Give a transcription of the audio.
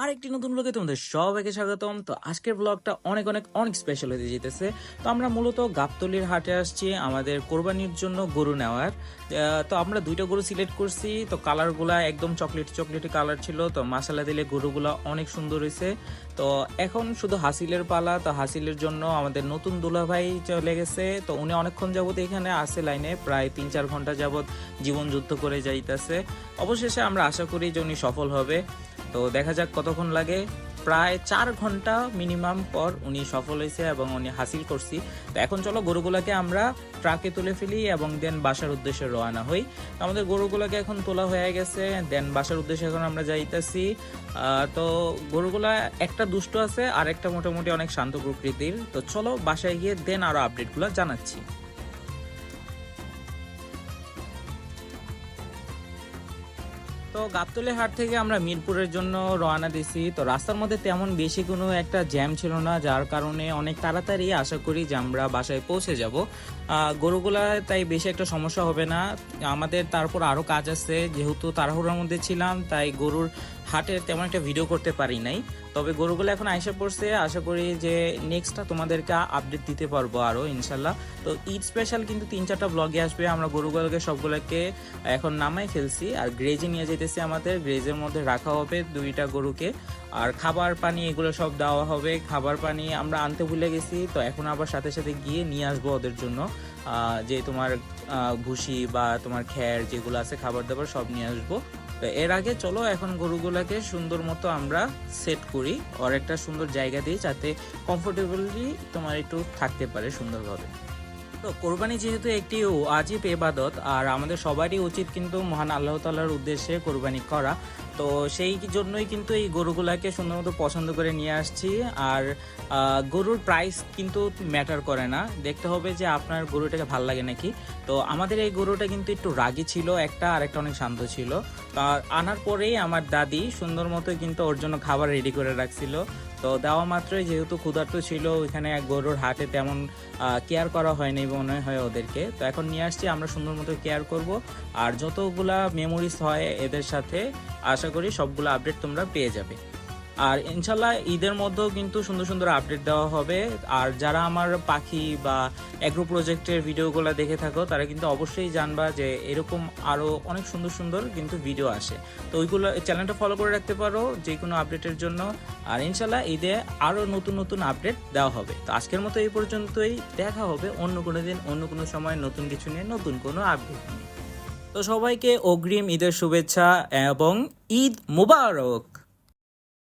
আরেকটি নতুন ব্লগে তোমাদের সবাইকে স্বাগতম। তো আজকের ব্লগটা অনেক অনেক অনেক স্পেশাল হতে যেতেছে। তো আমরা মূলত গাবতলির হাটে আসছি আমাদের কোরবানির জন্য গরু নেওয়ার। তো আমরা দুইটা গরু সিলেক্ট করছি। তো কালারগুলা একদম চকলেটি কালার ছিল। তো মাসালা দিলে গরুগুলা অনেক সুন্দর হয়েছে। তো এখন শুধু হাসিলের পালা। তো হাসিলের জন্য আমাদের নতুন দুলাভাই চলে গেছে। তো উনি অনেকক্ষণ যাবত এখানে আসে লাইনে, প্রায় 3-4 ঘন্টা যাবত জীবন যুদ্ধ করে যাইতেছে। অবশেষে আমরা আশা করি যে উনি সফল হবে। তো দেখা যাক কতক্ষণ লাগে। প্রায় 4 ঘন্টা মিনিমাম পর উনি সফল হয়েছে এবং উনি হাসিল করছি। তো এখন চলো গরুগুলাকে আমরা ট্রাকে তুলে ফেলি এবং দেন বাসার উদ্দেশ্যে রওনা হই। তো আমাদের গরুগুলাকে এখন তোলা হয়ে গেছে, দেন বাসার উদ্দেশ্যে এখন আমরা যাইতেছি। তো গরুগুলা একটা দুষ্ট আছে আর একটা মোটামুটি অনেক শান্ত প্রকৃতির। তো চলো বাসায় গিয়ে দেন আরো আপডেটগুলো জানাচ্ছি। তো গাবতলী হাট থেকে আমরা মিরপুরের জন্য রওনা দিছি। তো রাস্তার মধ্যে তেমন বেশি কোনো একটা জ্যাম ছিল না, যার কারণে অনেক তাড়াতাড়ি আশা করি যে আমরা বাসায় পৌঁছে যাব। গরুগুলা তাই বেশি একটা সমস্যা হবে না। আমাদের তারপর আরও কাজ আছে, যেহেতু তাড়াহুড়োর মধ্যে ছিলাম তাই গরুর হাটের তেমন একটা ভিডিও করতে পারি নাই। তবে গরুগুলো এখন আইসা পড়ছে, আশা করি যে নেক্সটটা তোমাদেরকে আপডেট দিতে পারবো আরও ইনশাল্লাহ। তো ঈদ স্পেশাল কিন্তু 3-4টা ব্লগে আসবে। আমরা গরুগুলোকে সবগুলোকে এখন নামাই ফেলছি আর গ্রেজে নিয়ে যেতেছি। আমাদের গ্রেজের মধ্যে রাখা হবে 2টা গরুকে, আর খাবার পানি এগুলো সব দেওয়া হবে। খাবার পানি আমরা আনতে ভুলে গেছি, তো এখন আবার সাথে সাথে গিয়ে নিয়ে আসবো ওদের জন্য। যে তোমার ভুসি বা তোমার খ্যার যেগুলো আছে খাবার দাবার সব নিয়ে আসবো। তো এর আগে চলো এখন গরুগুলাকে সুন্দর মতো আমরা সেট করি, আর একটা সুন্দর জায়গা দিই যাতে কমফোর্টেবলি তোমার একটু থাকতে পারে সুন্দরভাবে। তো কোরবানি যেহেতু একটি ওয়াজিব ইবাদত, আর আমাদের সবারই উচিত কিন্তু মহান আল্লাহ তাআলার উদ্দেশ্যে কোরবানি করা। তো সেই জন্যই কিন্তু এই গরুগুলাকে সুন্দর মতো পছন্দ করে নিয়ে আসছি। আর গরুর প্রাইস কিন্তু ম্যাটার করে না, দেখতে হবে যে আপনার গরুটাকে ভাল লাগে নাকি। তো আমাদের এই গরুটা কিন্তু একটু রাগী ছিল একটা, আর একটা অনেক শান্ত ছিল। তা আনার পরেই আমার দাদি সুন্দর মতো কিন্তু ওর জন্য খাবার রেডি করে রাখছিল। তো দেওয়া মাত্রই যেহেতু ক্ষুধার্ত ছিল, ওইখানে গরুর হাটে তেমন কেয়ার করা হয়নি মনে হয় ওদেরকে। তো এখন নিয়ে আসছি, আমরা সুন্দর মতো কেয়ার করব। আর যতগুলা মেমোরিজ হয় এদের সাথে আশা করি সবগুলো আপডেট তোমরা পেয়ে যাবে। আর ইনশাল্লাহ ঈদের মধ্যেও কিন্তু সুন্দর সুন্দর আপডেট দেওয়া হবে। আর যারা আমার পাখি বা অ্যাগ্রো প্রজেক্টের ভিডিওগুলো দেখে থাকো তারা কিন্তু অবশ্যই জানবা যে এরকম আরও অনেক সুন্দর সুন্দর কিন্তু ভিডিও আসে। তো ওইগুলো চ্যানেলটা ফলো করে রাখতে পারো যে কোনো আপডেটের জন্য। আর ইনশাল্লাহ ঈদে আরও নতুন নতুন আপডেট দেওয়া হবে। তো আজকের মতো এই পর্যন্তই, দেখা হবে অন্য কোনো দিন অন্য কোনো সময় নতুন কিছু নিয়ে নতুন কোনো আপডেট নিয়ে। তো সবাইকে অগ্রিম ঈদের শুভেচ্ছা এবং ঈদ মুবারক।